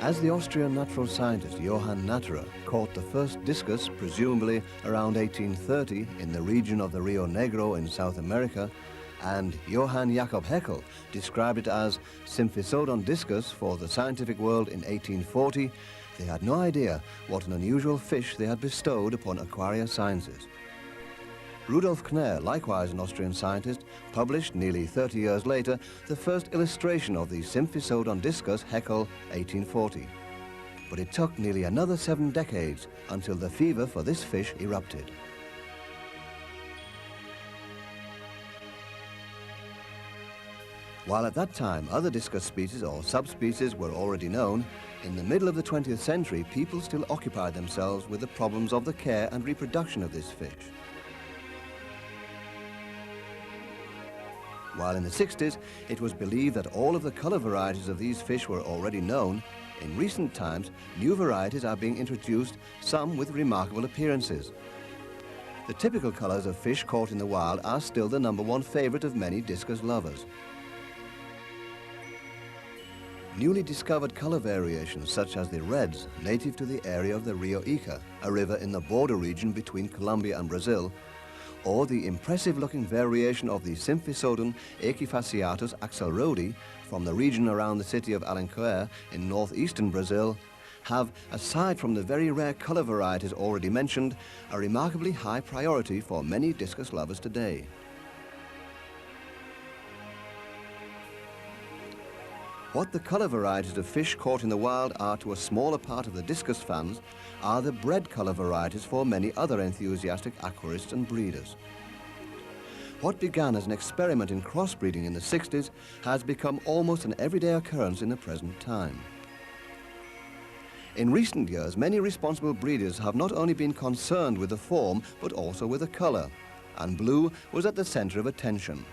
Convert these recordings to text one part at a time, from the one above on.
As the Austrian natural scientist Johann Natterer caught the first discus, presumably around 1830, in the region of the Rio Negro in South America, and Johann Jakob Haeckel described it as Symphisodon discus for the scientific world in 1840, they had no idea what an unusual fish they had bestowed upon aquaria sciences. Rudolf Kner, likewise an Austrian scientist, published nearly 30 years later the first illustration of the Symphisodon discus Haeckel 1840. But it took nearly another 7 decades until the fever for this fish erupted. While at that time other discus species or subspecies were already known, in the middle of the 20th century people still occupied themselves with the problems of the care and reproduction of this fish. While in the 60s it was believed that all of the color varieties of these fish were already known, in recent times new varieties are being introduced, some with remarkable appearances. The typical colors of fish caught in the wild are still the #1 favorite of many discus lovers. Newly discovered color variations such as the reds, native to the area of the Rio Ica, a river in the border region between Colombia and Brazil, or the impressive-looking variation of the Symphisodon equifasciatus axelrodi from the region around the city of Alenquer in northeastern Brazil, have, aside from the very rare color varieties already mentioned, a remarkably high priority for many discus lovers today. What the color varieties of fish caught in the wild are to a smaller part of the discus fans are the bred color varieties for many other enthusiastic aquarists and breeders. What began as an experiment in crossbreeding in the 60s has become almost an everyday occurrence in the present time. In recent years, many responsible breeders have not only been concerned with the form, but also with the color, and blue was at the center of attention.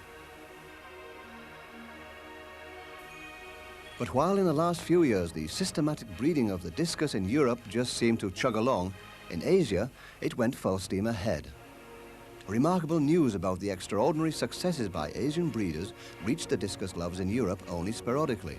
But while in the last few years the systematic breeding of the discus in Europe just seemed to chug along, in Asia it went full steam ahead. Remarkable news about the extraordinary successes by Asian breeders reached the discus lovers in Europe only sporadically.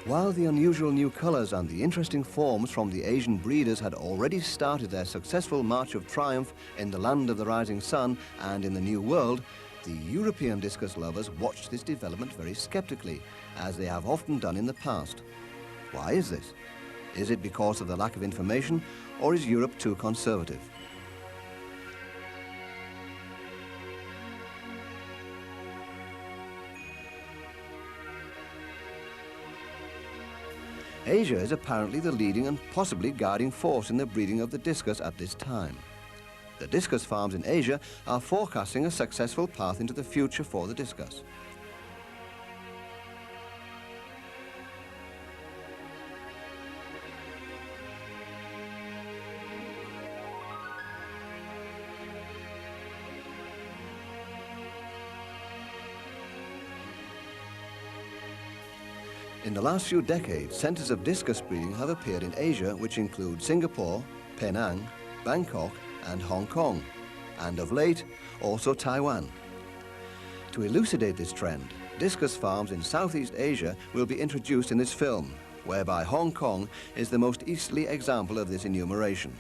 While the unusual new colors and the interesting forms from the Asian breeders had already started their successful march of triumph in the land of the rising sun and in the New World, the European discus lovers watched this development very skeptically, as they have often done in the past. Why is this? Is it because of the lack of information, or is Europe too conservative? Asia is apparently the leading and possibly guiding force in the breeding of the discus at this time. The discus farms in Asia are forecasting a successful path into the future for the discus. In the last few decades, centers of discus breeding have appeared in Asia, which include Singapore, Penang, Bangkok, and Hong Kong, and of late, also Taiwan. To elucidate this trend, discus farms in Southeast Asia will be introduced in this film, whereby Hong Kong is the most easterly example of this enumeration.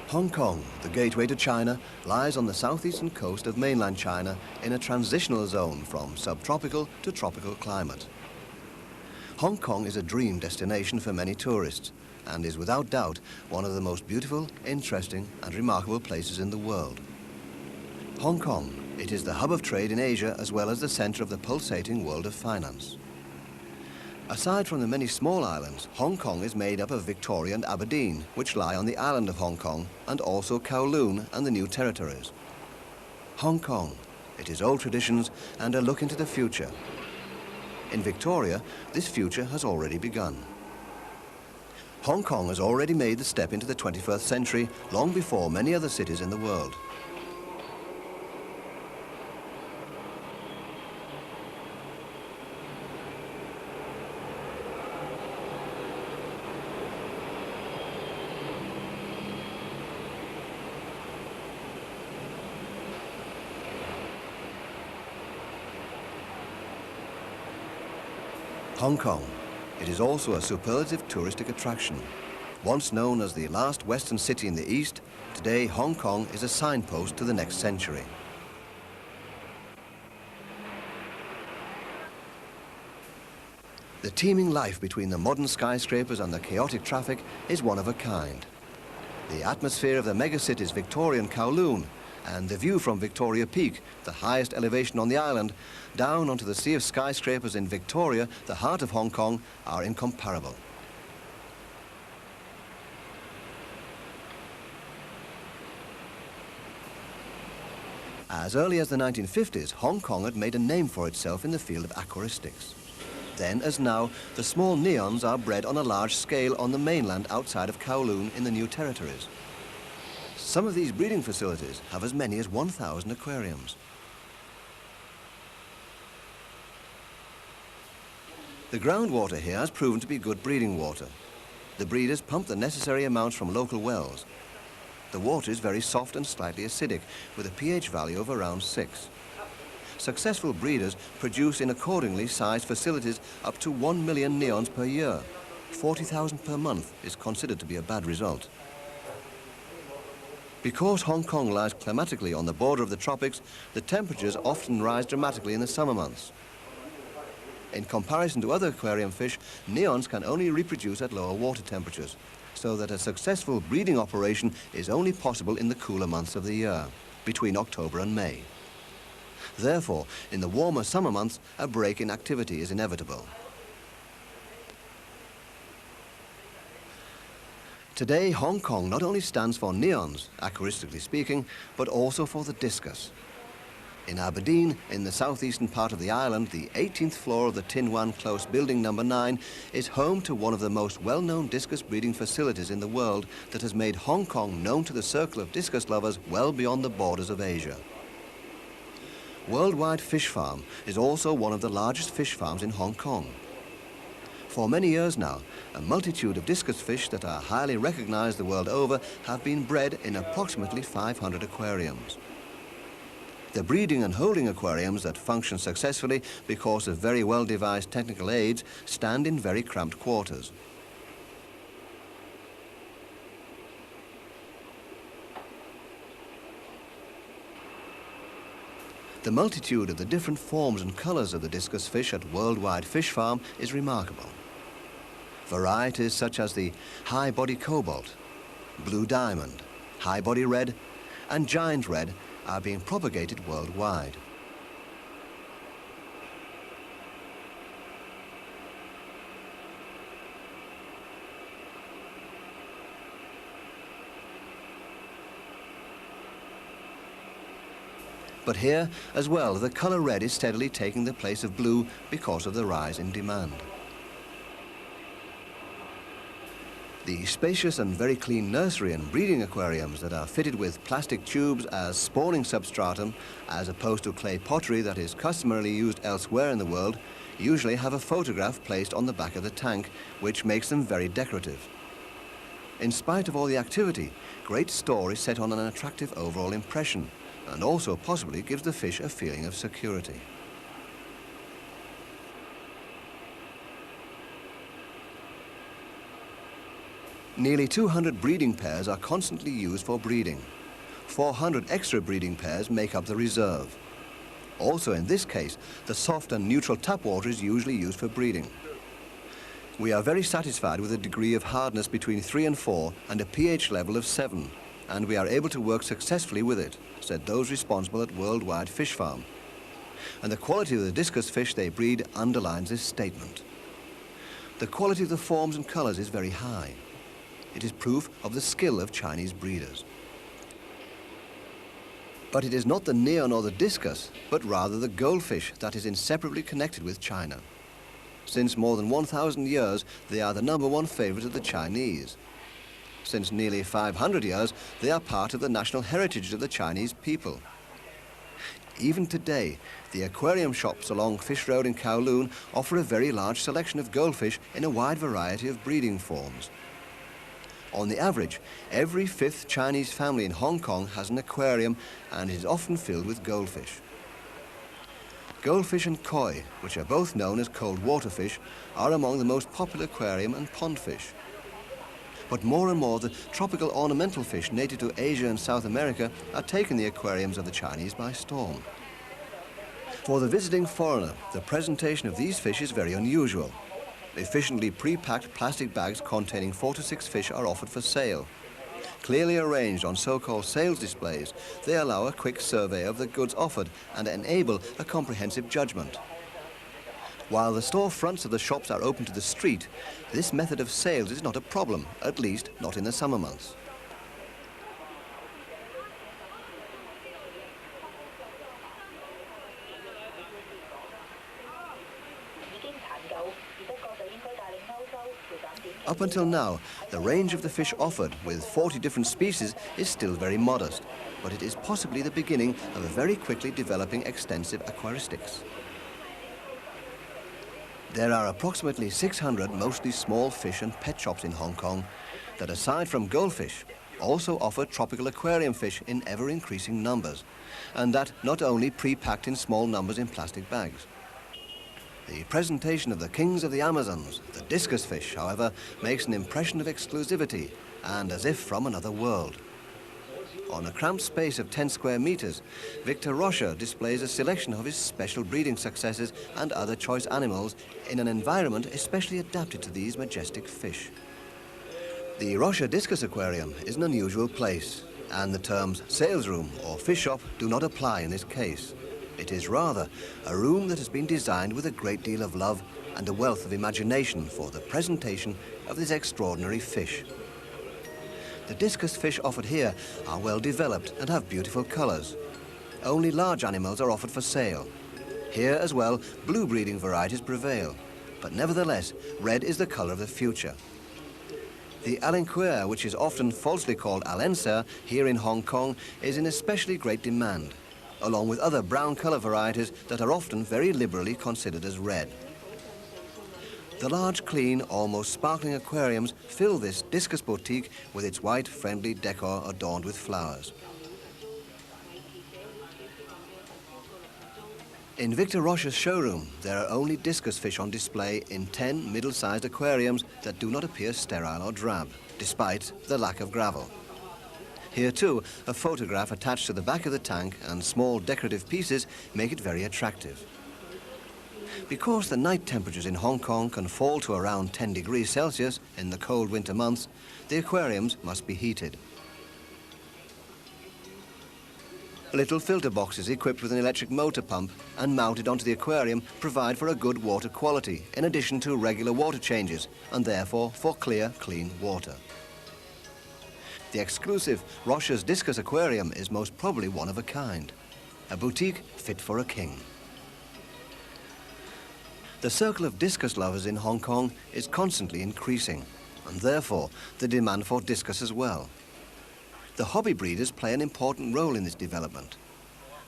Hong Kong, the gateway to China, lies on the southeastern coast of mainland China in a transitional zone from subtropical to tropical climate. Hong Kong is a dream destination for many tourists and is without doubt one of the most beautiful, interesting and remarkable places in the world. Hong Kong, it is the hub of trade in Asia as well as the center of the pulsating world of finance. Aside from the many small islands, Hong Kong is made up of Victoria and Aberdeen, which lie on the island of Hong Kong, and also Kowloon and the New Territories. Hong Kong, it is old traditions and a look into the future. In Victoria, this future has already begun. Hong Kong has already made the step into the 21st century long before many other cities in the world. Hong Kong. It is also a superlative touristic attraction. Once known as the last Western city in the East, today Hong Kong is a signpost to the next century. The teeming life between the modern skyscrapers and the chaotic traffic is one of a kind. The atmosphere of the megacities Victoria and Kowloon, and the view from Victoria Peak, the highest elevation on the island, down onto the sea of skyscrapers in Victoria, the heart of Hong Kong, are incomparable. As early as the 1950s, Hong Kong had made a name for itself in the field of aquaristics. Then, as now, the small neons are bred on a large scale on the mainland outside of Kowloon in the New Territories. Some of these breeding facilities have as many as 1,000 aquariums. The groundwater here has proven to be good breeding water. The breeders pump the necessary amounts from local wells. The water is very soft and slightly acidic, with a pH value of around 6. Successful breeders produce in accordingly sized facilities up to 1 million neons per year. 40,000 per month is considered to be a bad result. Because Hong Kong lies climatically on the border of the tropics, the temperatures often rise dramatically in the summer months. In comparison to other aquarium fish, neons can only reproduce at lower water temperatures, so that a successful breeding operation is only possible in the cooler months of the year, between October and May. Therefore, in the warmer summer months, a break in activity is inevitable. Today, Hong Kong not only stands for neons, aquaristically speaking, but also for the discus. In Aberdeen, in the southeastern part of the island, the 18th floor of the Tin Wan Close Building number 9 is home to one of the most well-known discus breeding facilities in the world that has made Hong Kong known to the circle of discus lovers well beyond the borders of Asia. Worldwide Fish Farm is also one of the largest fish farms in Hong Kong. For many years now, a multitude of discus fish that are highly recognized the world over have been bred in approximately 500 aquariums. The breeding and holding aquariums that function successfully because of very well-devised technical aids stand in very cramped quarters. The multitude of the different forms and colors of the discus fish at Worldwide Fish Farm is remarkable. Varieties such as the high body cobalt, blue diamond, high body red, and giant red are being propagated worldwide. But here, as well, the color red is steadily taking the place of blue because of the rise in demand. The spacious and very clean nursery and breeding aquariums that are fitted with plastic tubes as spawning substratum, as opposed to clay pottery that is customarily used elsewhere in the world, usually have a photograph placed on the back of the tank, which makes them very decorative. In spite of all the activity, great store is set on an attractive overall impression, and also possibly gives the fish a feeling of security. Nearly 200 breeding pairs are constantly used for breeding. 400 extra breeding pairs make up the reserve. Also in this case, the soft and neutral tap water is usually used for breeding. We are very satisfied with a degree of hardness between 3 and 4 and a pH level of 7, and we are able to work successfully with it, said those responsible at Worldwide Fish Farm. And the quality of the discus fish they breed underlines this statement. The quality of the forms and colours is very high. It is proof of the skill of Chinese breeders. But it is not the neon or the discus, but rather the goldfish that is inseparably connected with China. Since more than 1,000 years, they are the #1 favourite of the Chinese. Since nearly 500 years, they are part of the national heritage of the Chinese people. Even today, the aquarium shops along Fish Road in Kowloon offer a very large selection of goldfish in a wide variety of breeding forms. On the average, every 5th Chinese family in Hong Kong has an aquarium and is often filled with goldfish. Goldfish and koi, which are both known as cold water fish, are among the most popular aquarium and pond fish. But more and more, the tropical ornamental fish native to Asia and South America are taking the aquariums of the Chinese by storm. For the visiting foreigner, the presentation of these fish is very unusual. Efficiently pre-packed plastic bags containing 4 to 6 fish are offered for sale. Clearly arranged on so-called sales displays, they allow a quick survey of the goods offered and enable a comprehensive judgment. While the store fronts of the shops are open to the street, this method of sales is not a problem, at least not in the summer months. Up until now, the range of the fish offered, with 40 different species, is still very modest, but it is possibly the beginning of a very quickly developing extensive aquaristics. There are approximately 600 mostly small fish and pet shops in Hong Kong that, aside from goldfish, also offer tropical aquarium fish in ever-increasing numbers, and that not only pre-packed in small numbers in plastic bags. The presentation of the kings of the Amazons, the discus fish, however, makes an impression of exclusivity and as if from another world. On a cramped space of 10 square meters, Victor Rocha displays a selection of his special breeding successes and other choice animals in an environment especially adapted to these majestic fish. The Rocha Discus Aquarium is an unusual place, and the terms sales room or fish shop do not apply in this case. It is rather a room that has been designed with a great deal of love and a wealth of imagination for the presentation of this extraordinary fish. The discus fish offered here are well developed and have beautiful colours. Only large animals are offered for sale. Here as well, blue breeding varieties prevail, but nevertheless, red is the colour of the future. The Alenquer, which is often falsely called Alencer here in Hong Kong, is in especially great demand, along with other brown colour varieties that are often very liberally considered as red. The large, clean, almost sparkling aquariums fill this discus boutique with its white, friendly decor adorned with flowers. In Victor Rocha's showroom, there are only discus fish on display in 10 middle-sized aquariums that do not appear sterile or drab, despite the lack of gravel. Here too, a photograph attached to the back of the tank and small decorative pieces make it very attractive. Because the night temperatures in Hong Kong can fall to around 10 degrees Celsius in the cold winter months, the aquariums must be heated. Little filter boxes equipped with an electric motor pump and mounted onto the aquarium provide for a good water quality, in addition to regular water changes, and therefore for clear, clean water. The exclusive Rocha's Discus Aquarium is most probably one of a kind, a boutique fit for a king. The circle of discus lovers in Hong Kong is constantly increasing, and therefore the demand for discus as well. The hobby breeders play an important role in this development.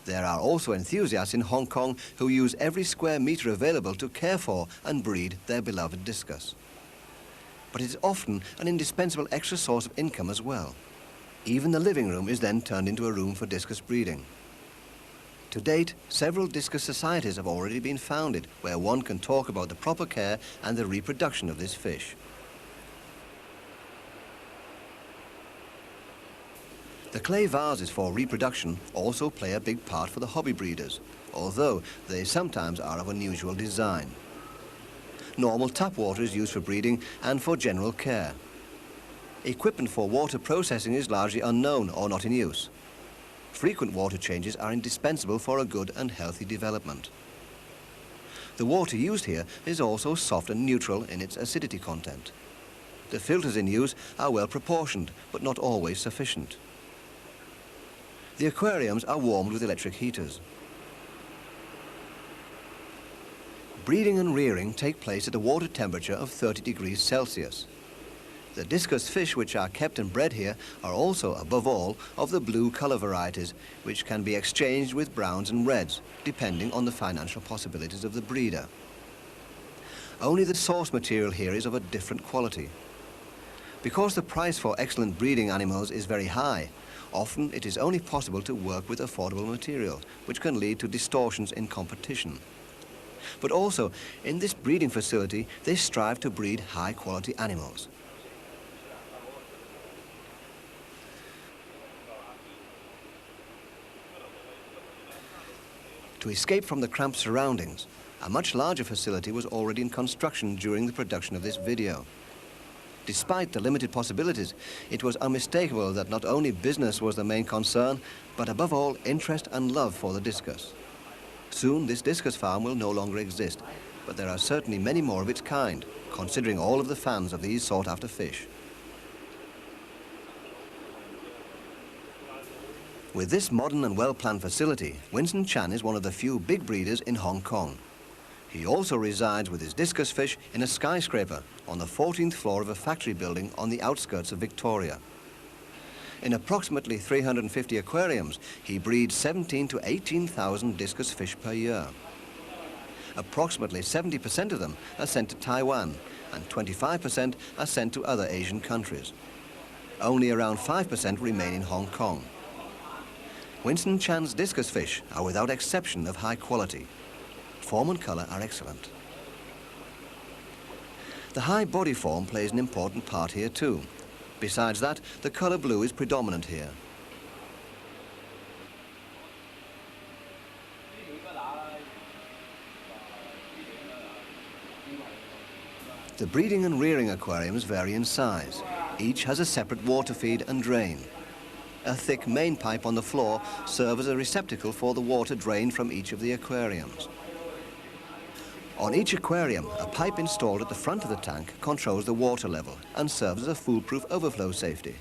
There are also enthusiasts in Hong Kong who use every square metre available to care for and breed their beloved discus. But it is often an indispensable extra source of income as well. Even the living room is then turned into a room for discus breeding. To date, several discus societies have already been founded where one can talk about the proper care and the reproduction of this fish. The clay vases for reproduction also play a big part for the hobby breeders, although they sometimes are of unusual design. Normal tap water is used for breeding and for general care. Equipment for water processing is largely unknown or not in use. Frequent water changes are indispensable for a good and healthy development. The water used here is also soft and neutral in its acidity content. The filters in use are well proportioned, but not always sufficient. The aquariums are warmed with electric heaters. Breeding and rearing take place at a water temperature of 30 degrees Celsius. The discus fish which are kept and bred here are also, above all, of the blue colour varieties, which can be exchanged with browns and reds, depending on the financial possibilities of the breeder. Only the source material here is of a different quality. Because the price for excellent breeding animals is very high, often it is only possible to work with affordable material, which can lead to distortions in competition. But also, in this breeding facility, they strive to breed high-quality animals. To escape from the cramped surroundings, a much larger facility was already in construction during the production of this video. Despite the limited possibilities, it was unmistakable that not only business was the main concern, but above all, interest and love for the discus. Soon, this discus farm will no longer exist, but there are certainly many more of its kind, considering all of the fans of these sought-after fish. With this modern and well-planned facility, Winston Chan is one of the few big breeders in Hong Kong. He also resides with his discus fish in a skyscraper on the 14th floor of a factory building on the outskirts of Victoria. In approximately 350 aquariums, he breeds 17,000 to 18,000 discus fish per year. Approximately 70% of them are sent to Taiwan, and 25% are sent to other Asian countries. Only around 5% remain in Hong Kong. Winston Chan's discus fish are without exception of high quality. Form and colour are excellent. The high body form plays an important part here too. Besides that, the colour blue is predominant here. The breeding and rearing aquariums vary in size. Each has a separate water feed and drain. A thick main pipe on the floor serves as a receptacle for the water drained from each of the aquariums. On each aquarium, a pipe installed at the front of the tank controls the water level and serves as a foolproof overflow safety.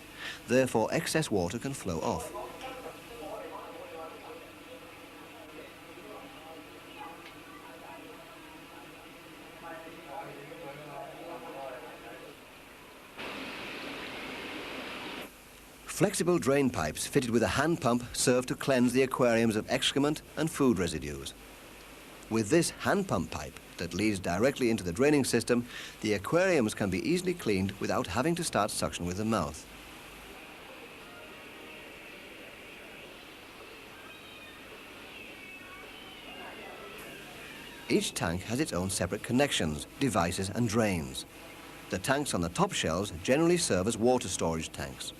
Therefore, excess water can flow off. Flexible drain pipes fitted with a hand pump serve to cleanse the aquariums of excrement and food residues. With this hand pump pipe that leads directly into the draining system, the aquariums can be easily cleaned without having to start suction with the mouth. Each tank has its own separate connections, devices and drains. The tanks on the top shelves generally serve as water storage tanks.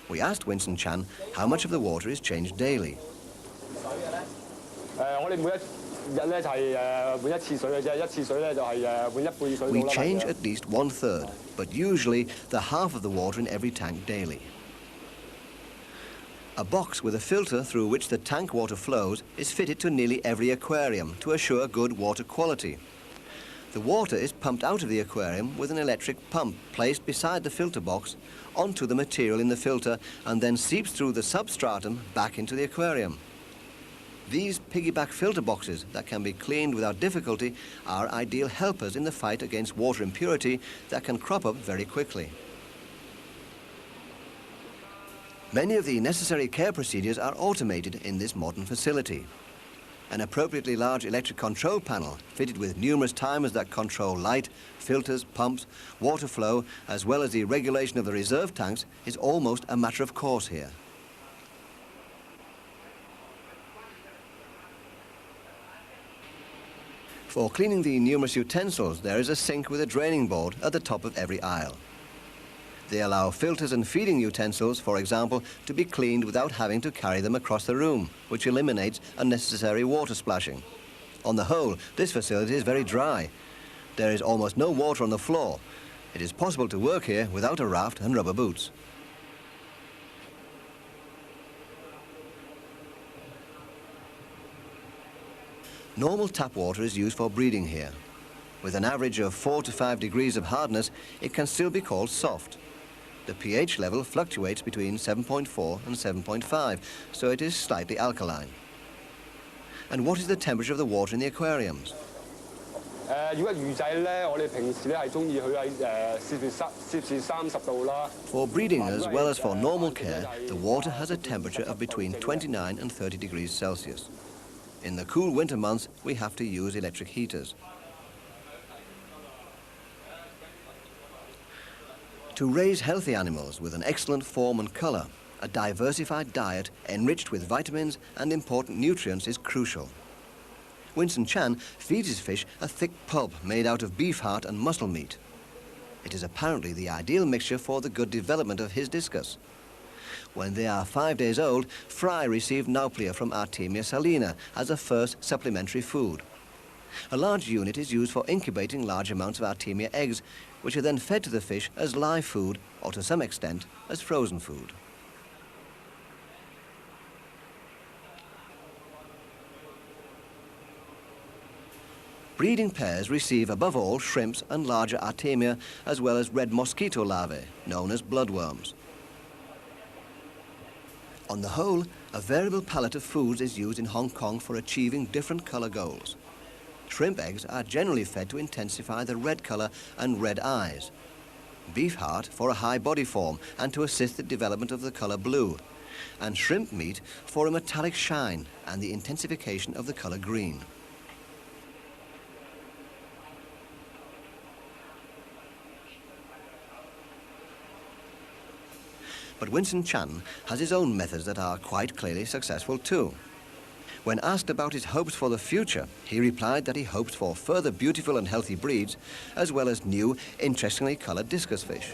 We asked Winston Chan how much of the water is changed daily. We change at least 1/3, but usually the half of the water in every tank daily. A box with a filter through which the tank water flows is fitted to nearly every aquarium to assure good water quality. The water is pumped out of the aquarium with an electric pump placed beside the filter box onto the material in the filter and then seeps through the substratum back into the aquarium. These piggyback filter boxes that can be cleaned without difficulty are ideal helpers in the fight against water impurity that can crop up very quickly. Many of the necessary care procedures are automated in this modern facility. An appropriately large electric control panel fitted with numerous timers that control light, filters, pumps, water flow, as well as the regulation of the reserve tanks is almost a matter of course here. For cleaning the numerous utensils, there is a sink with a draining board at the top of every aisle. They allow filters and feeding utensils, for example, to be cleaned without having to carry them across the room, which eliminates unnecessary water splashing. On the whole, this facility is very dry. There is almost no water on the floor. It is possible to work here without a raft and rubber boots. Normal tap water is used for breeding here. With an average of 4 to 5 degrees of hardness, it can still be called soft. The pH level fluctuates between 7.4 and 7.5, so it is slightly alkaline. And what is the temperature of the water in the aquariums? For breeding as well as for normal care, the water has a temperature of between 29 and 30 degrees Celsius. In the cool winter months, we have to use electric heaters. To raise healthy animals with an excellent form and colour, a diversified diet enriched with vitamins and important nutrients is crucial. Winston Chan feeds his fish a thick pulp made out of beef heart and muscle meat. It is apparently the ideal mixture for the good development of his discus. When they are 5 days old, Fry received nauplia from Artemia salina as a first supplementary food. A large unit is used for incubating large amounts of Artemia eggs, which are then fed to the fish as live food or to some extent as frozen food. Breeding pairs receive above all shrimps and larger Artemia as well as red mosquito larvae, known as bloodworms. On the whole, a variable palette of foods is used in Hong Kong for achieving different colour goals. Shrimp eggs are generally fed to intensify the red colour and red eyes. Beef heart for a high body form and to assist the development of the colour blue. And shrimp meat for a metallic shine and the intensification of the colour green. But Winston Chan has his own methods that are quite clearly successful too. When asked about his hopes for the future, he replied that he hopes for further beautiful and healthy breeds, as well as new, interestingly coloured discus fish.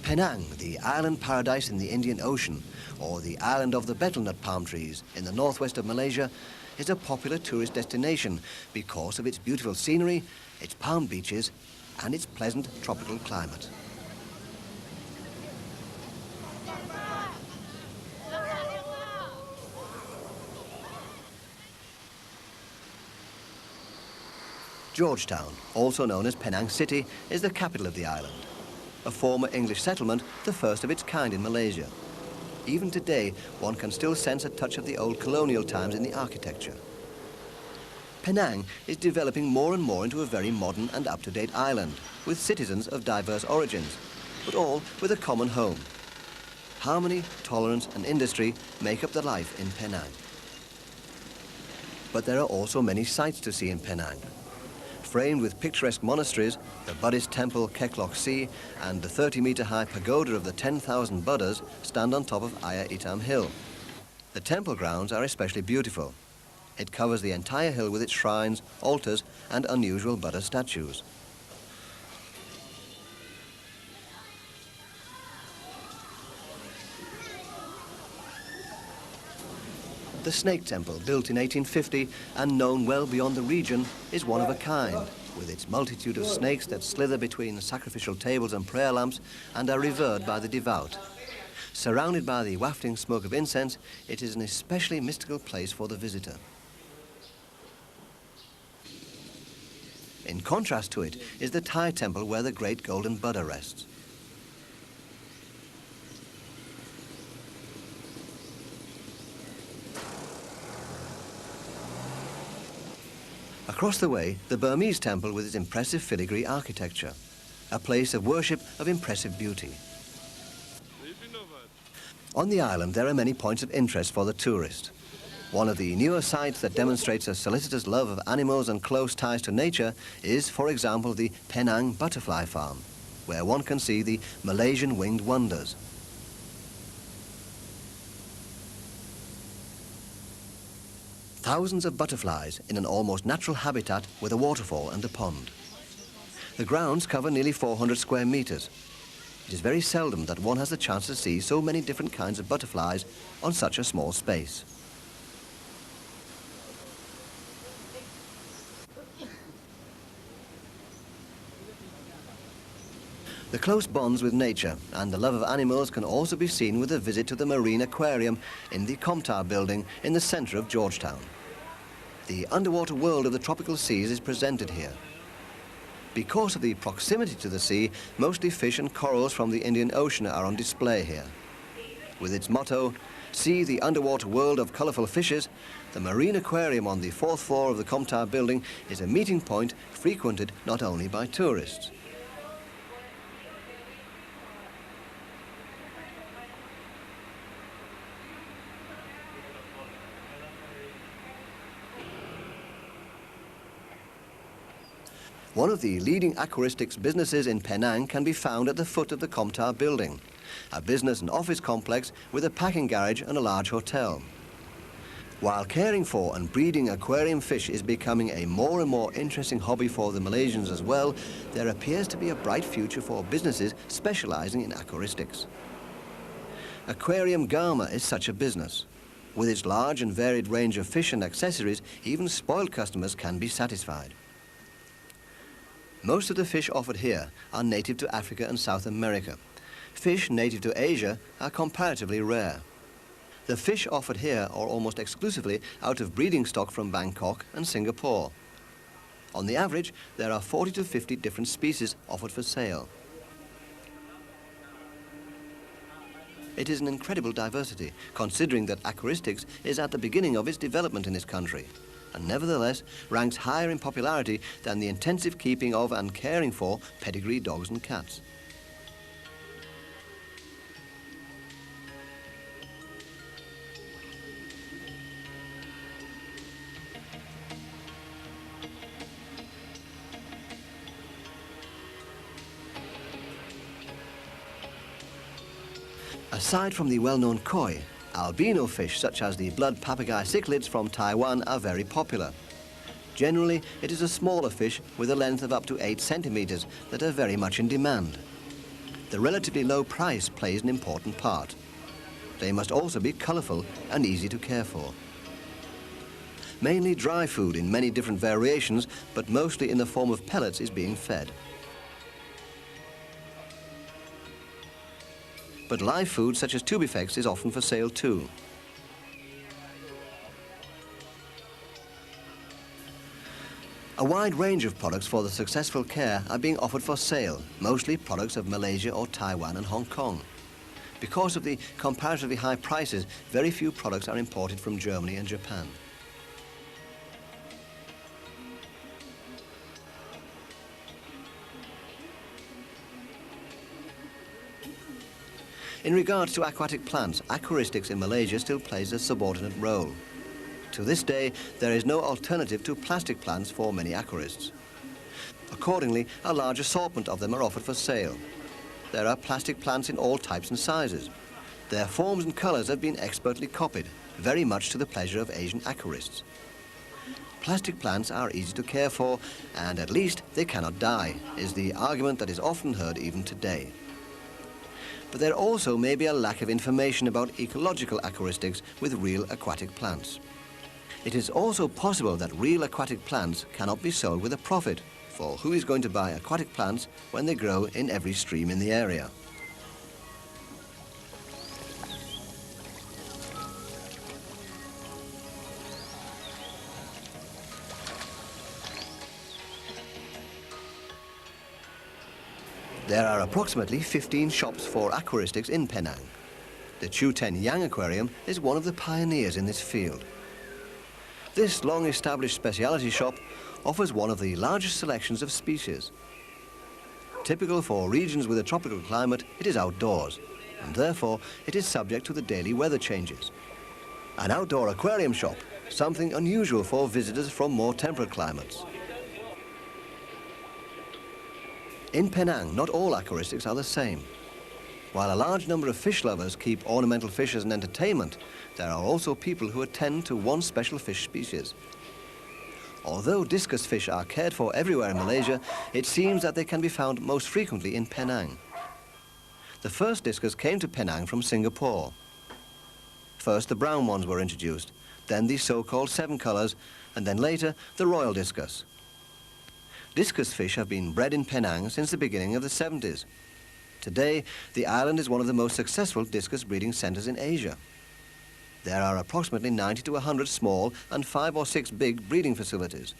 Penang, the island paradise in the Indian Ocean, or the island of the betel nut palm trees in the northwest of Malaysia, is a popular tourist destination because of its beautiful scenery, its palm beaches, and its pleasant tropical climate. Georgetown, also known as Penang City, is the capital of the island. A former English settlement, the first of its kind in Malaysia. Even today, one can still sense a touch of the old colonial times in the architecture. Penang is developing more and more into a very modern and up-to-date island, with citizens of diverse origins, but all with a common home. Harmony, tolerance and industry make up the life in Penang. But there are also many sights to see in Penang. Framed with picturesque monasteries, the Buddhist temple Kek Lok Si and the 30-metre-high pagoda of the 10,000 Buddhas stand on top of Ayah Itam Hill. The temple grounds are especially beautiful. It covers the entire hill with its shrines, altars and unusual Buddha statues. The Snake Temple, built in 1850 and known well beyond the region, is one of a kind, with its multitude of snakes that slither between sacrificial tables and prayer lamps and are revered by the devout. Surrounded by the wafting smoke of incense, it is an especially mystical place for the visitor. In contrast to it is the Thai temple where the great golden Buddha rests. Across the way, the Burmese temple with its impressive filigree architecture, a place of worship of impressive beauty. On the island, there are many points of interest for the tourist. One of the newer sites that demonstrates a solicitous love of animals and close ties to nature is, for example, the Penang Butterfly Farm, where one can see the Malaysian winged wonders. Thousands of butterflies in an almost natural habitat with a waterfall and a pond. The grounds cover nearly 400 square meters. It is very seldom that one has the chance to see so many different kinds of butterflies on such a small space. The close bonds with nature and the love of animals can also be seen with a visit to the Marine Aquarium in the Comtar building in the centre of Georgetown. The underwater world of the tropical seas is presented here. Because of the proximity to the sea, mostly fish and corals from the Indian Ocean are on display here. With its motto, "See the underwater world of colourful fishes," the Marine Aquarium on the 4th floor of the Comtar building is a meeting point frequented not only by tourists. One of the leading aquaristics businesses in Penang can be found at the foot of the Comtar building, a business and office complex with a packing garage and a large hotel. While caring for and breeding aquarium fish is becoming a more and more interesting hobby for the Malaysians as well, there appears to be a bright future for businesses specializing in aquaristics. Aquarium Garma is such a business. With its large and varied range of fish and accessories, even spoiled customers can be satisfied. Most of the fish offered here are native to Africa and South America. Fish native to Asia are comparatively rare. The fish offered here are almost exclusively out of breeding stock from Bangkok and Singapore. On the average, there are 40 to 50 different species offered for sale. It is an incredible diversity, considering that aquaristics is at the beginning of its development in this country, and nevertheless ranks higher in popularity than the intensive keeping of and caring for pedigree dogs and cats. Aside from the well-known koi, albino fish such as the blood papagai cichlids from Taiwan are very popular. Generally, it is a smaller fish with a length of up to 8 centimeters that are very much in demand. The relatively low price plays an important part. They must also be colorful and easy to care for. Mainly dry food in many different variations, but mostly in the form of pellets, is being fed. But live food such as tubifex is often for sale too. A wide range of products for the successful care are being offered for sale, mostly products of Malaysia or Taiwan and Hong Kong. Because of the comparatively high prices, very few products are imported from Germany and Japan. In regards to aquatic plants, aquaristics in Malaysia still plays a subordinate role. To this day, there is no alternative to plastic plants for many aquarists. Accordingly, a large assortment of them are offered for sale. There are plastic plants in all types and sizes. Their forms and colors have been expertly copied, very much to the pleasure of Asian aquarists. Plastic plants are easy to care for, and at least they cannot die, is the argument that is often heard even today. But there also may be a lack of information about ecological aquaristics with real aquatic plants. It is also possible that real aquatic plants cannot be sold with a profit, for who is going to buy aquatic plants when they grow in every stream in the area? There are approximately 15 shops for aquaristics in Penang. The Chu Ten Yang Aquarium is one of the pioneers in this field. This long-established specialty shop offers one of the largest selections of species. Typical for regions with a tropical climate, it is outdoors, and therefore it is subject to the daily weather changes. An outdoor aquarium shop, something unusual for visitors from more temperate climates. In Penang, not all aquaristics are the same. While a large number of fish lovers keep ornamental fish as an entertainment, there are also people who attend to one special fish species. Although discus fish are cared for everywhere in Malaysia, it seems that they can be found most frequently in Penang. The first discus came to Penang from Singapore. First the brown ones were introduced, then the so-called seven colours, and then later the royal discus. Discus fish have been bred in Penang since the beginning of the 70s. Today, the island is one of the most successful discus breeding centres in Asia. There are approximately 90 to 100 small and 5 or 6 big breeding facilities.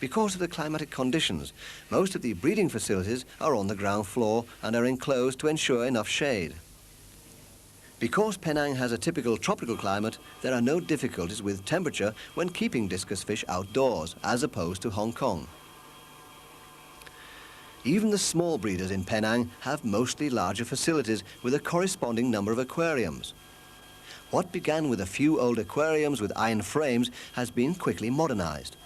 Because of the climatic conditions, most of the breeding facilities are on the ground floor and are enclosed to ensure enough shade. Because Penang has a typical tropical climate, there are no difficulties with temperature when keeping discus fish outdoors, as opposed to Hong Kong. Even the small breeders in Penang have mostly larger facilities with a corresponding number of aquariums. What began with a few old aquariums with iron frames has been quickly modernized.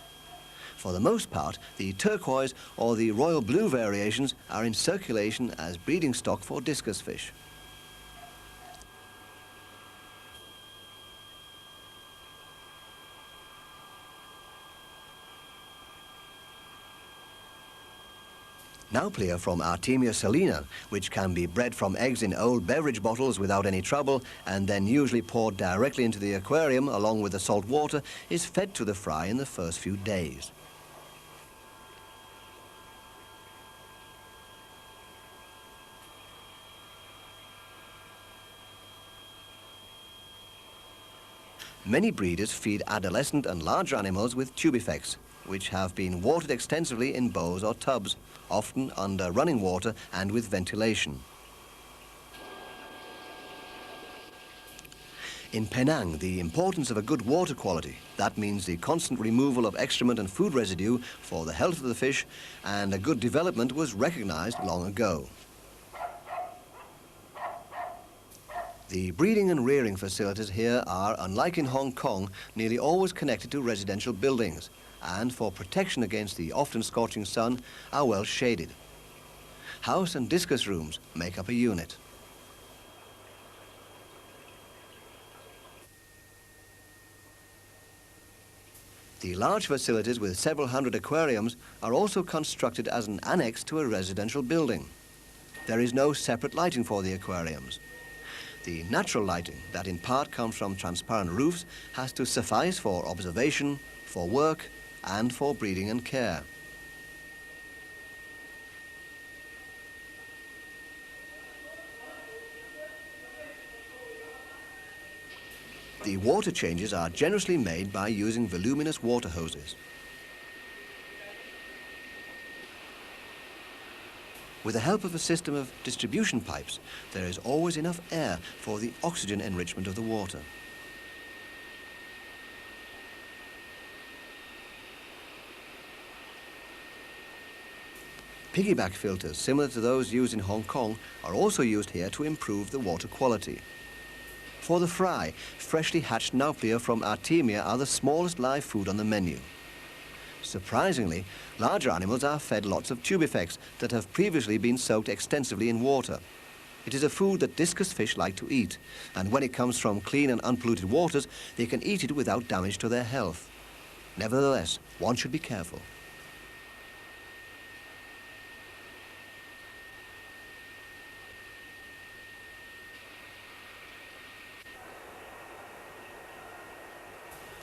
For the most part, the turquoise or the royal blue variations are in circulation as breeding stock for discus fish. Nauplia from Artemia salina, which can be bred from eggs in old beverage bottles without any trouble and then usually poured directly into the aquarium along with the salt water, is fed to the fry in the first few days. Many breeders feed adolescent and larger animals with tubifex, which have been watered extensively in bowls or tubs, often under running water and with ventilation. In Penang, the importance of a good water quality, that means the constant removal of excrement and food residue for the health of the fish, and a good development was recognized long ago. The breeding and rearing facilities here are, unlike in Hong Kong, nearly always connected to residential buildings, and for protection against the often scorching sun, are well shaded. House and discus rooms make up a unit. The large facilities with several hundred aquariums are also constructed as an annex to a residential building. There is no separate lighting for the aquariums. The natural lighting that in part comes from transparent roofs has to suffice for observation, for work, and for breeding and care. The water changes are generously made by using voluminous water hoses. With the help of a system of distribution pipes, there is always enough air for the oxygen enrichment of the water. Piggyback filters, similar to those used in Hong Kong, are also used here to improve the water quality. For the fry, freshly hatched Nauplia from Artemia are the smallest live food on the menu. Surprisingly, larger animals are fed lots of tubifex that have previously been soaked extensively in water. It is a food that discus fish like to eat, and when it comes from clean and unpolluted waters, they can eat it without damage to their health. Nevertheless, one should be careful.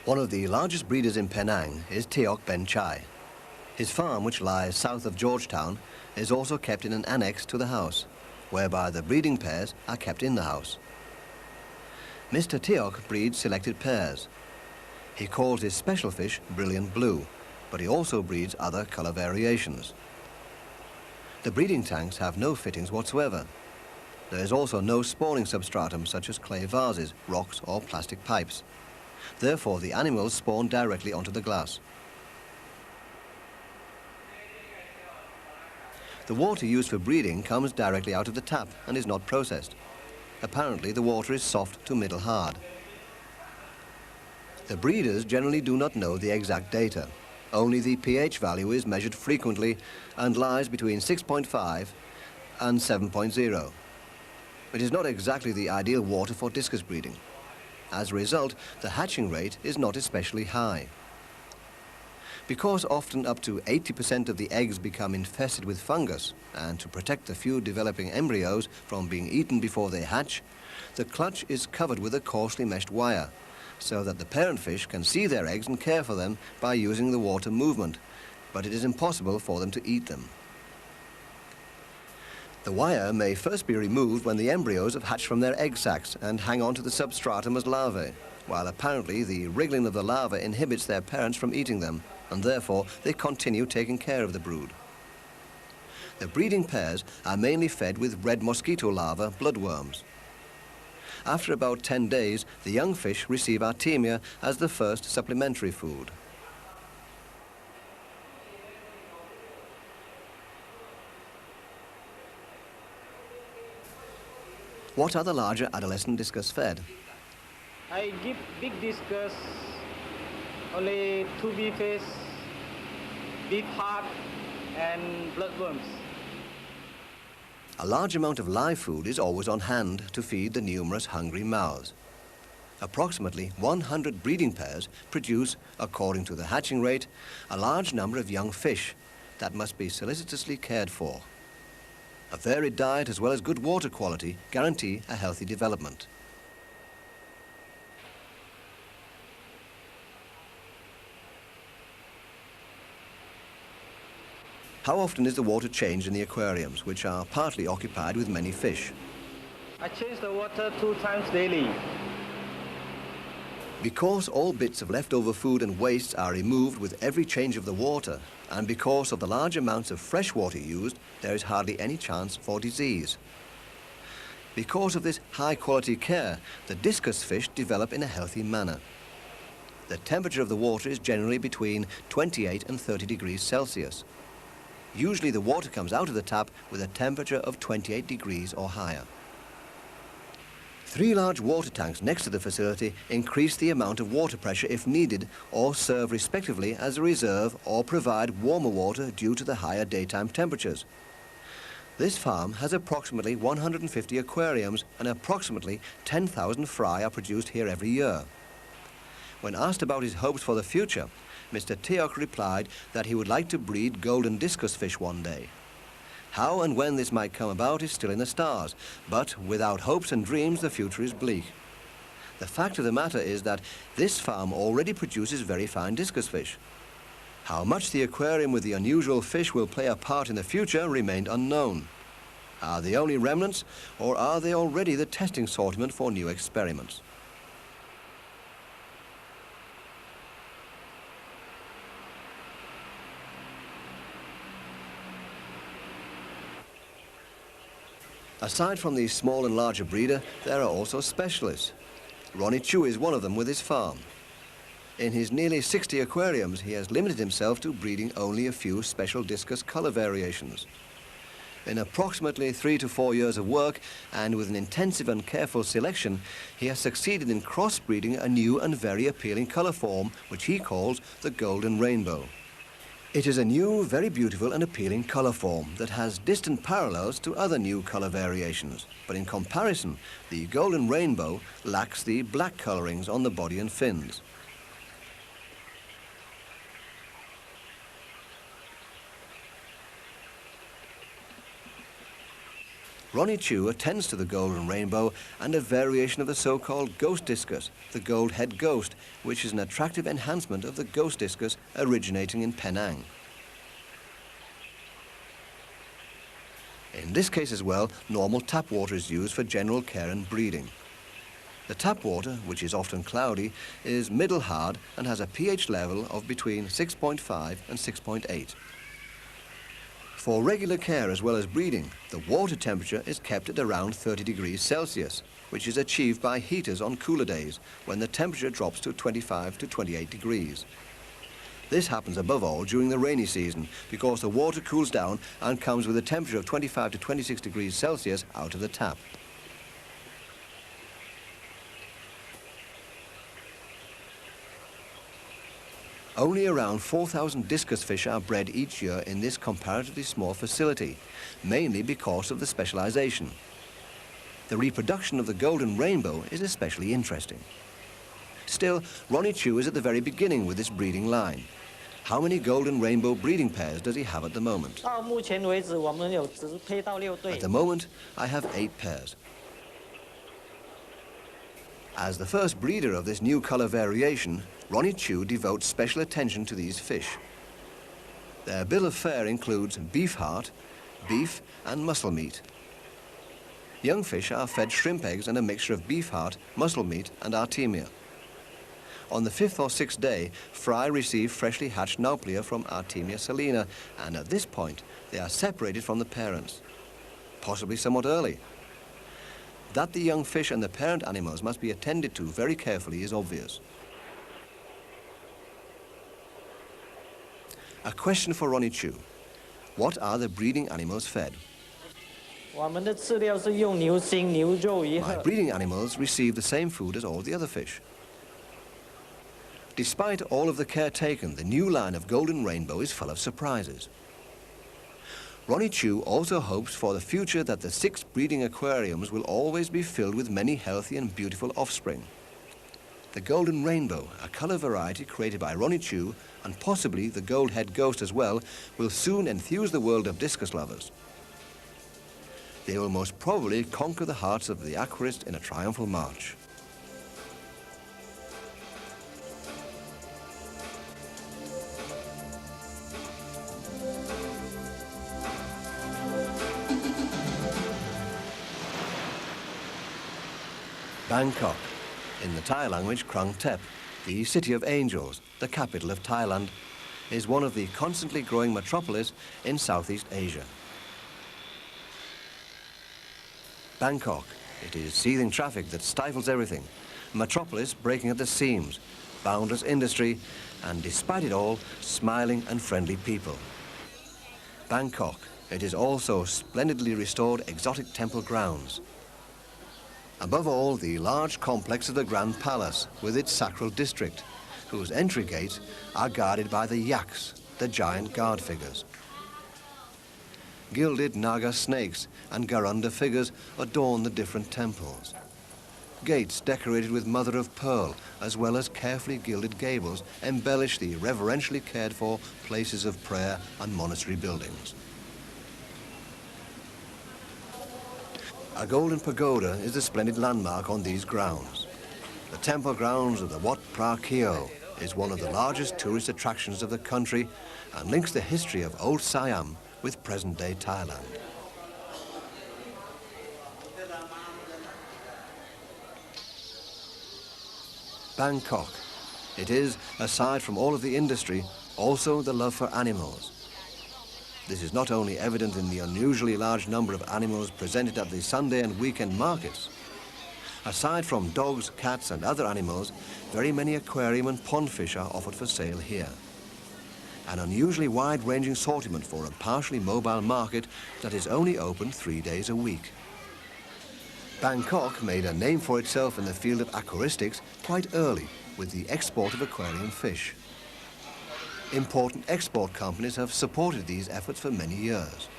One of the largest breeders in Penang is Teok Ben Chai. His farm, which lies south of Georgetown, is also kept in an annex to the house, whereby the breeding pairs are kept in the house. Mr. Teok breeds selected pairs. He calls his special fish brilliant blue, but he also breeds other color variations. The breeding tanks have no fittings whatsoever. There is also no spawning substratum such as clay vases, rocks or plastic pipes. Therefore, the animals spawn directly onto the glass. The water used for breeding comes directly out of the tap and is not processed. Apparently, the water is soft to middle hard. The breeders generally do not know the exact data. Only the pH value is measured frequently and lies between 6.5 and 7.0. It is not exactly the ideal water for discus breeding. As a result, the hatching rate is not especially high. Because often up to 80% of the eggs become infested with fungus, and to protect the few developing embryos from being eaten before they hatch, the clutch is covered with a coarsely meshed wire, so that the parent fish can see their eggs and care for them by using the water movement, but it is impossible for them to eat them. The wire may first be removed when the embryos have hatched from their egg sacs and hang on to the substratum as larvae, while apparently the wriggling of the larvae inhibits their parents from eating them, and therefore they continue taking care of the brood. The breeding pairs are mainly fed with red mosquito larvae bloodworms. After about 10 days, the young fish receive artemia as the first supplementary food. What are the larger adolescent discus fed? I give big discus, only 2 beef face, beef heart, and bloodworms. A large amount of live food is always on hand to feed the numerous hungry mouths. Approximately 100 breeding pairs produce, according to the hatching rate, a large number of young fish that must be solicitously cared for. A varied diet as well as good water quality guarantee a healthy development. How often is the water changed in the aquariums, which are partly occupied with many fish? I change the water 2 times daily. Because all bits of leftover food and wastes are removed with every change of the water, and because of the large amounts of fresh water used, there is hardly any chance for disease. Because of this high-quality care, the discus fish develop in a healthy manner. The temperature of the water is generally between 28 and 30 degrees Celsius. Usually the water comes out of the tap with a temperature of 28 degrees or higher. 3 large water tanks next to the facility increase the amount of water pressure if needed, or serve respectively as a reserve or provide warmer water due to the higher daytime temperatures. This farm has approximately 150 aquariums and approximately 10,000 fry are produced here every year. When asked about his hopes for the future, Mr. Teok replied that he would like to breed golden discus fish one day. How and when this might come about is still in the stars, but without hopes and dreams, the future is bleak. The fact of the matter is that this farm already produces very fine discus fish. How much the aquarium with the unusual fish will play a part in the future remained unknown. Are they only remnants, or are they already the testing assortment for new experiments? Aside from the small and larger breeder, there are also specialists. Ronnie Chu is one of them with his farm. In his nearly 60 aquariums, he has limited himself to breeding only a few special discus color variations. In approximately 3 to 4 years of work, and with an intensive and careful selection, he has succeeded in crossbreeding a new and very appealing color form, which he calls the golden rainbow. It is a new, very beautiful and appealing color form that has distant parallels to other new color variations. But in comparison, the golden rainbow lacks the black colorings on the body and fins. Ronnie Chu attends to the golden rainbow and a variation of the so-called ghost discus, the gold head ghost, which is an attractive enhancement of the ghost discus originating in Penang. In this case as well, normal tap water is used for general care and breeding. The tap water, which is often cloudy, is middle hard and has a pH level of between 6.5 and 6.8. For regular care as well as breeding, the water temperature is kept at around 30 degrees Celsius, which is achieved by heaters on cooler days when the temperature drops to 25 to 28 degrees. This happens above all during the rainy season because the water cools down and comes with a temperature of 25 to 26 degrees Celsius out of the tap. Only around 4,000 discus fish are bred each year in this comparatively small facility, mainly because of the specialization. The reproduction of the golden rainbow is especially interesting. Still, Ronnie Chu is at the very beginning with this breeding line. How many golden rainbow breeding pairs does he have at the moment? 到目前为止，我们有直配到6对。 At the moment, I have 8 pairs. As the first breeder of this new colour variation, Ronnie Chu devotes special attention to these fish. Their bill of fare includes beef heart, beef and muscle meat. Young fish are fed shrimp eggs and a mixture of beef heart, muscle meat and artemia. On the 5th or 6th day, fry receive freshly hatched nauplia from Artemia salina, and at this point they are separated from the parents, possibly somewhat early. That the young fish and the parent animals must be attended to very carefully is obvious. A question for Ronnie Chu. What are the breeding animals fed? 我们的饲料是用牛心、牛肉、鱼 My 饵。 breeding animals receive the same food as all the other fish. Despite all of the care taken, the new line of Golden Rainbow is full of surprises. Ronnie Chu also hopes for the future that the 6 breeding aquariums will always be filled with many healthy and beautiful offspring. The Golden Rainbow, a colour variety created by Ronnie Chu, and possibly the Gold-Head Ghost as well, will soon enthuse the world of discus lovers. They will most probably conquer the hearts of the aquarist in a triumphal march. Bangkok, in the Thai language Krang Thep, the City of Angels, the capital of Thailand, is one of the constantly growing metropolis in Southeast Asia. Bangkok, it is seething traffic that stifles everything, a metropolis breaking at the seams, boundless industry, and despite it all, smiling and friendly people. Bangkok, it is also splendidly restored exotic temple grounds. Above all, the large complex of the Grand Palace with its sacral district, whose entry gates are guarded by the yaks, the giant guard figures. Gilded Naga snakes and Garunda figures adorn the different temples. Gates decorated with mother of pearl, as well as carefully gilded gables, embellish the reverentially cared for places of prayer and monastery buildings. A golden pagoda is a splendid landmark on these grounds. The temple grounds of the Wat Phra Keo is one of the largest tourist attractions of the country and links the history of old Siam with present-day Thailand. Bangkok. It is, aside from all of the industry, also the love for animals. This is not only evident in the unusually large number of animals presented at the Sunday and weekend markets. Aside from dogs, cats and other animals, very many aquarium and pond fish are offered for sale here. An unusually wide-ranging assortment for a partially mobile market that is only open 3 days a week. Bangkok made a name for itself in the field of aquaristics quite early with the export of aquarium fish. Important export companies have supported these efforts for many years.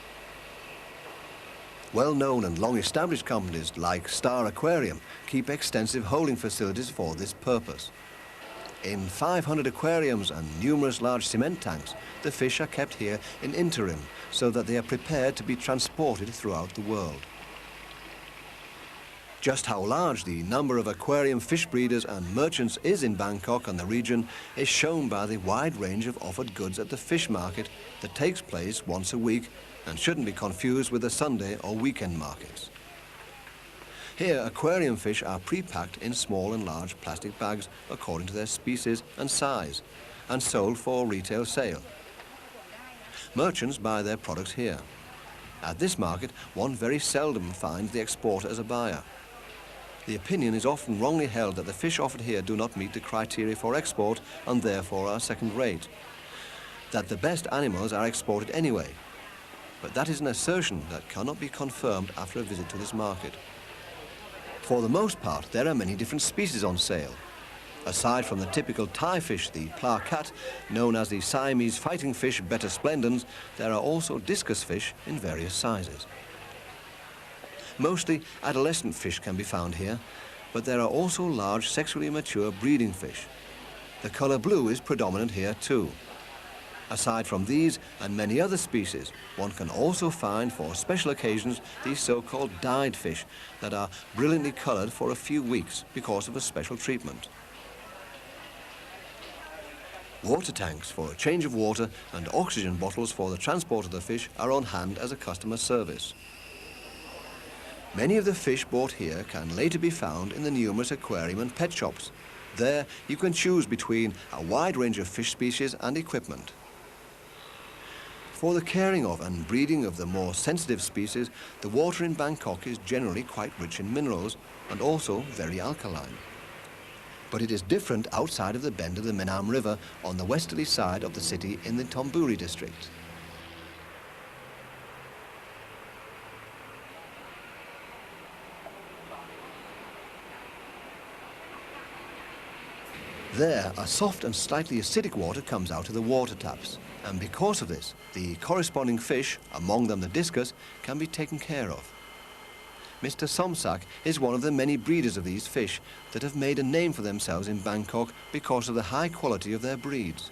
Well-known and long-established companies like Star Aquarium keep extensive holding facilities for this purpose. In 500 aquariums and numerous large cement tanks, the fish are kept here in interim so that they are prepared to be transported throughout the world. Just how large the number of aquarium fish breeders and merchants is in Bangkok and the region is shown by the wide range of offered goods at the fish market that takes place once a week and shouldn't be confused with the Sunday or weekend markets. Here, aquarium fish are pre-packed in small and large plastic bags according to their species and size and sold for retail sale. Merchants buy their products here. At this market, one very seldom finds the exporter as a buyer. The opinion is often wrongly held that the fish offered here do not meet the criteria for export and therefore are second-rate. That the best animals are exported anyway. But that is an assertion that cannot be confirmed after a visit to this market. For the most part, there are many different species on sale. Aside from the typical Thai fish, the pla cat, known as the Siamese fighting fish Betta splendens, there are also discus fish in various sizes. Mostly adolescent fish can be found here, but there are also large sexually mature breeding fish. The colour blue is predominant here too. Aside from these and many other species, one can also find for special occasions these so-called dyed fish that are brilliantly coloured for a few weeks because of a special treatment. Water tanks for a change of water and oxygen bottles for the transport of the fish are on hand as a customer service. Many of the fish bought here can later be found in the numerous aquarium and pet shops. There you can choose between a wide range of fish species and equipment. For the caring of and breeding of the more sensitive species, the water in Bangkok is generally quite rich in minerals and also very alkaline. But it is different outside of the bend of the Menam River on the westerly side of the city in the Thonburi district. There, a soft and slightly acidic water comes out of the water taps, and because of this, the corresponding fish, among them the discus, can be taken care of. Mr. Somsak is one of the many breeders of these fish that have made a name for themselves in Bangkok because of the high quality of their breeds.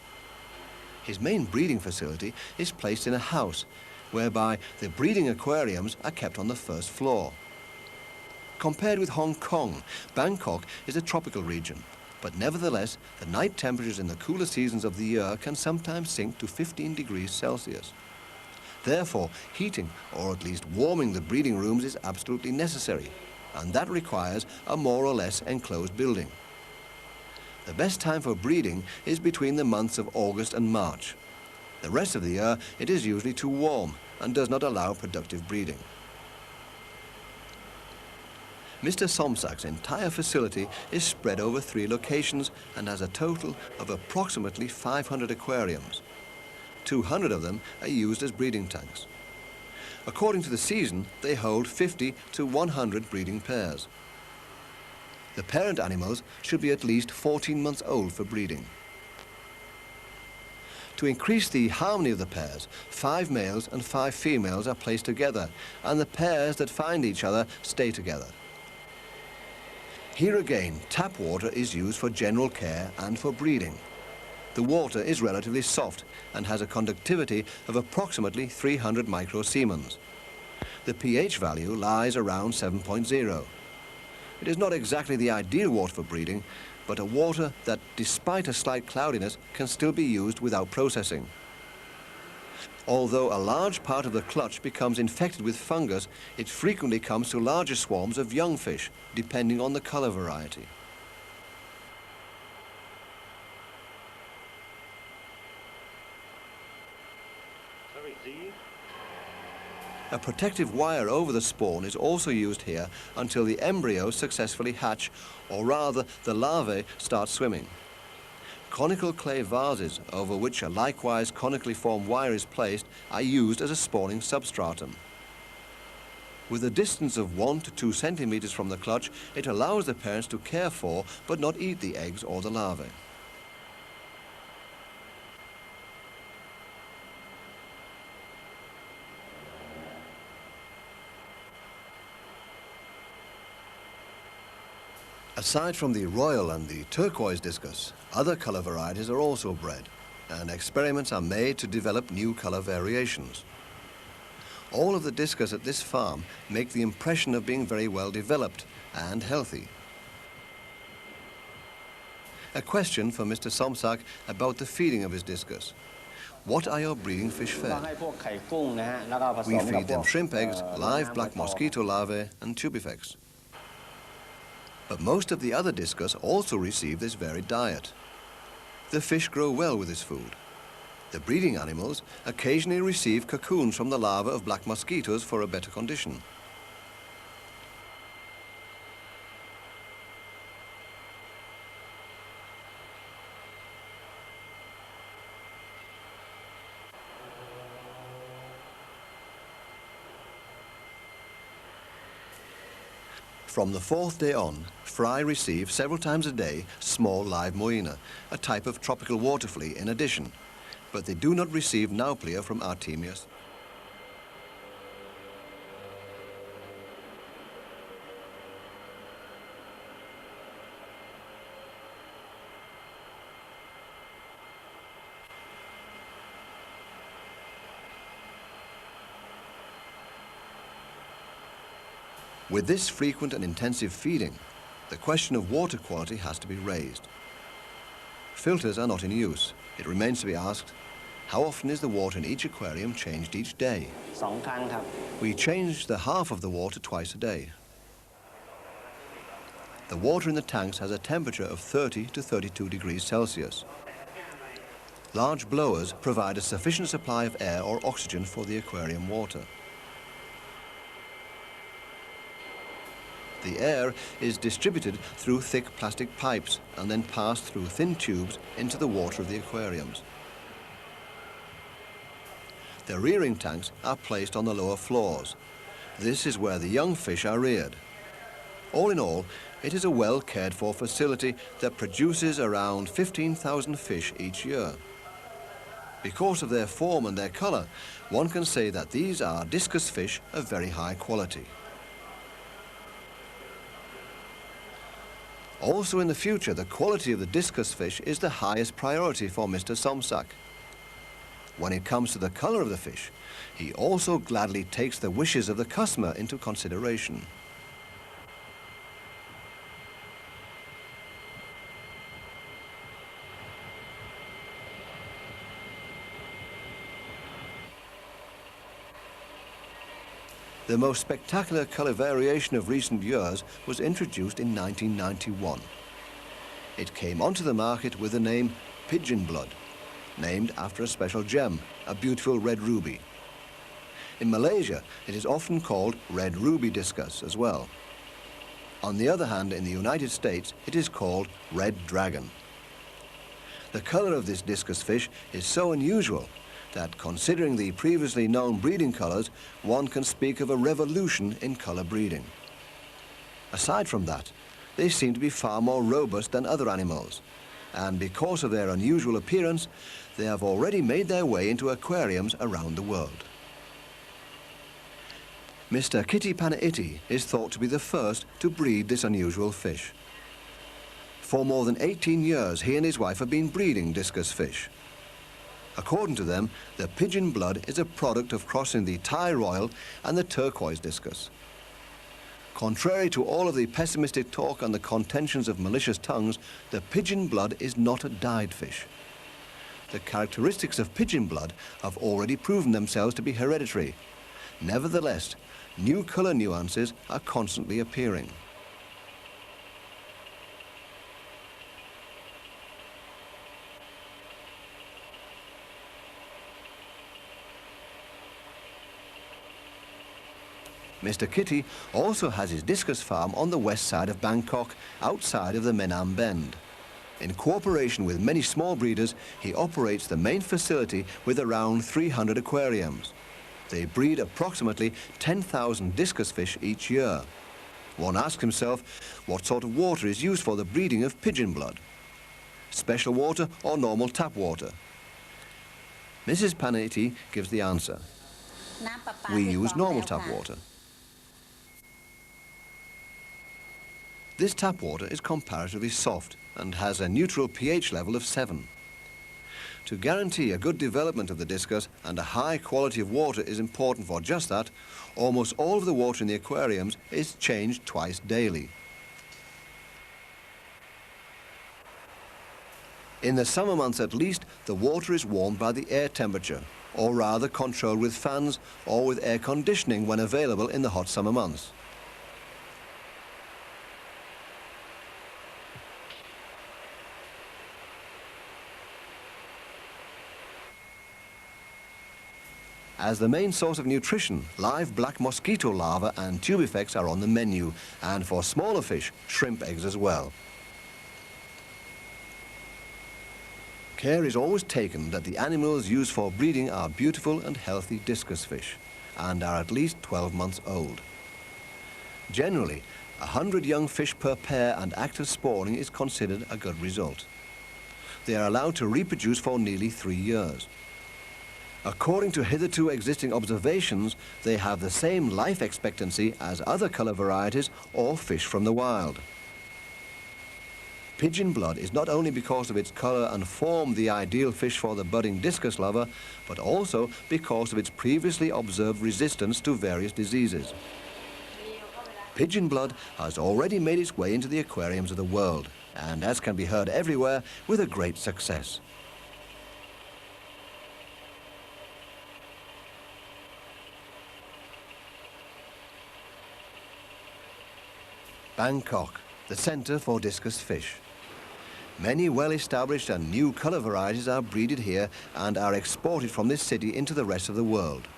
His main breeding facility is placed in a house, whereby the breeding aquariums are kept on the first floor. Compared with Hong Kong, Bangkok is a tropical region, but nevertheless, the night temperatures in the cooler seasons of the year can sometimes sink to 15 degrees Celsius. Therefore, heating, or at least warming the breeding rooms is absolutely necessary, and that requires a more or less enclosed building. The best time for breeding is between the months of August and March. The rest of the year, it is usually too warm and does not allow productive breeding. Mr. Somsak's entire facility is spread over 3 locations and has a total of approximately 500 aquariums. 200 of them are used as breeding tanks. According to the season, they hold 50 to 100 breeding pairs. The parent animals should be at least 14 months old for breeding. To increase the harmony of the pairs, 5 males and 5 females are placed together, and the pairs that find each other stay together. Here again, tap water is used for general care and for breeding. The water is relatively soft and has a conductivity of approximately 300 microsiemens. The pH value lies around 7.0. It is not exactly the ideal water for breeding, but a water that, despite a slight cloudiness, can still be used without processing. Although a large part of the clutch becomes infected with fungus, it frequently comes to larger swarms of young fish, depending on the color variety. A protective wire over the spawn is also used here until the embryos successfully hatch, or rather the larvae start swimming. Conical clay vases, over which a likewise conically formed wire is placed, are used as a spawning substratum. With a distance of 1 to 2 centimeters from the clutch, it allows the parents to care for but not eat the eggs or the larvae. Aside from the royal and the turquoise discus, other color varieties are also bred, and experiments are made to develop new color variations. All of the discus at this farm make the impression of being very well developed and healthy. A question for Mr. Somsak about the feeding of his discus. What are your breeding fish fed? We feed them shrimp eggs, live black mosquito larvae and tubifex. But most of the other discus also receive this varied diet. The fish grow well with this food. The breeding animals occasionally receive cocoons from the larvae of black mosquitoes for a better condition. From the 4th day on, fry receive several times a day small live moina, a type of tropical water flea in addition, but they do not receive nauplia from Artemius. With this frequent and intensive feeding, the question of water quality has to be raised. Filters are not in use. It remains to be asked, how often is the water in each aquarium changed each day? 2 ครั้งครับ We change the half of the water twice a day. The water in the tanks has a temperature of 30 to 32 degrees Celsius. Large blowers provide a sufficient supply of air or oxygen for the aquarium water. The air is distributed through thick plastic pipes and then passed through thin tubes into the water of the aquariums. The rearing tanks are placed on the lower floors. This is where the young fish are reared. All in all, it is a well cared for facility that produces around 15,000 fish each year. Because of their form and their colour, one can say that these are discus fish of very high quality. Also in the future, the quality of the discus fish is the highest priority for Mr. Somsak. When it comes to the colour of the fish, he also gladly takes the wishes of the customer into consideration. The most spectacular colour variation of recent years was introduced in 1991. It came onto the market with the name pigeon blood, named after a special gem, a beautiful red ruby. In Malaysia, it is often called red ruby discus as well. On the other hand, in the United States, it is called red dragon. The colour of this discus fish is so unusual that, considering the previously known breeding colours, one can speak of a revolution in colour breeding. Aside from that, they seem to be far more robust than other animals, and because of their unusual appearance, they have already made their way into aquariums around the world. Mr. Kitty Panaiti is thought to be the first to breed this unusual fish. For more than 18 years, he and his wife have been breeding discus fish. According to them, the pigeon blood is a product of crossing the Thai royal and the turquoise discus. Contrary to all of the pessimistic talk and the contentions of malicious tongues, the pigeon blood is not a dyed fish. The characteristics of pigeon blood have already proven themselves to be hereditary. Nevertheless, new colour nuances are constantly appearing. Mr. Kitty also has his discus farm on the west side of Bangkok, outside of the Menam Bend. In cooperation with many small breeders, he operates the main facility with around 300 aquariums. They breed approximately 10,000 discus fish each year. One asks himself what sort of water is used for the breeding of pigeon blood. Special water or normal tap water? Mrs. Panaiti gives the answer. We use normal tap water. This tap water is comparatively soft and has a neutral pH level of 7. To guarantee a good development of the discus and a high quality of water is important for just that, almost all of the water in the aquariums is changed twice daily. In the summer months at least, the water is warmed by the air temperature, or rather controlled with fans or with air conditioning when available in the hot summer months. As the main source of nutrition, live black mosquito larvae and tubifex are on the menu, and for smaller fish, shrimp eggs as well. Care is always taken that the animals used for breeding are beautiful and healthy discus fish, and are at least 12 months old. Generally, 100 young fish per pair and active spawning is considered a good result. They are allowed to reproduce for nearly 3 years. According to hitherto existing observations, they have the same life expectancy as other colour varieties or fish from the wild. Pigeon blood is not only because of its colour and form the ideal fish for the budding discus lover, but also because of its previously observed resistance to various diseases. pigeon blood has already made its way into the aquariums of the world, and as can be heard everywhere, with a great success. Bangkok, the centre for discus fish. Many well-established and new colour varieties are breeded here and are exported from this city into the rest of the world.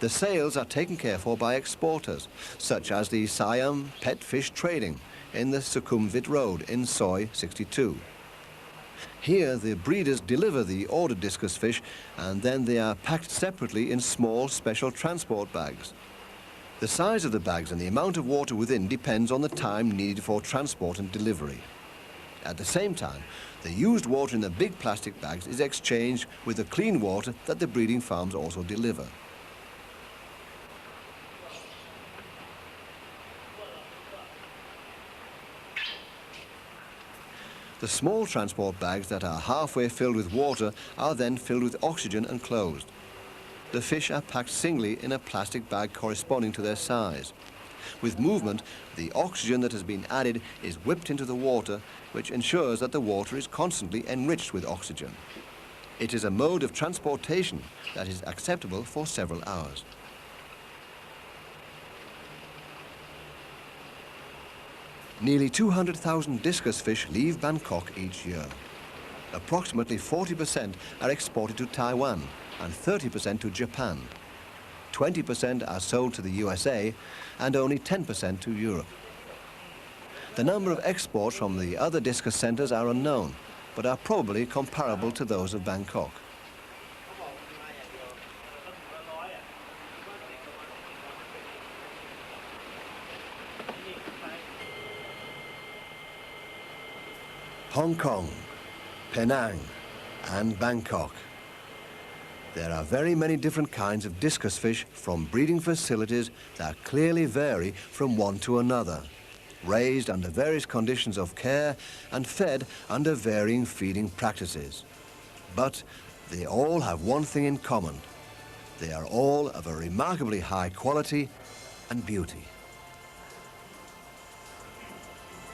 The sales are taken care for by exporters, such as the Siam Pet Fish Trading in the Sukhumvit Road in Soi 62. Here, the breeders deliver the ordered discus fish and then they are packed separately in small special transport bags. The size of the bags and the amount of water within depends on the time needed for transport and delivery. At the same time, the used water in the big plastic bags is exchanged with the clean water that the breeding farms also deliver. The small transport bags that are halfway filled with water are then filled with oxygen and closed. The fish are packed singly in a plastic bag corresponding to their size. With movement, the oxygen that has been added is whipped into the water, which ensures that the water is constantly enriched with oxygen. It is a mode of transportation that is acceptable for several hours. Nearly 200,000 discus fish leave Bangkok each year. Approximately 40% are exported to Taiwan and 30% to Japan. 20% are sold to the USA and only 10% to Europe. The number of exports from the other discus centres are unknown, but are probably comparable to those of Bangkok. Hong Kong, Penang and Bangkok. There are very many different kinds of discus fish from breeding facilities that clearly vary from one to another, raised under various conditions of care and fed under varying feeding practices. But they all have one thing in common. They are all of a remarkably high quality and beauty.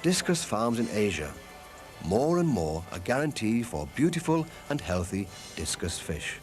Discus farms in Asia. More and more a guarantee for beautiful and healthy discus fish.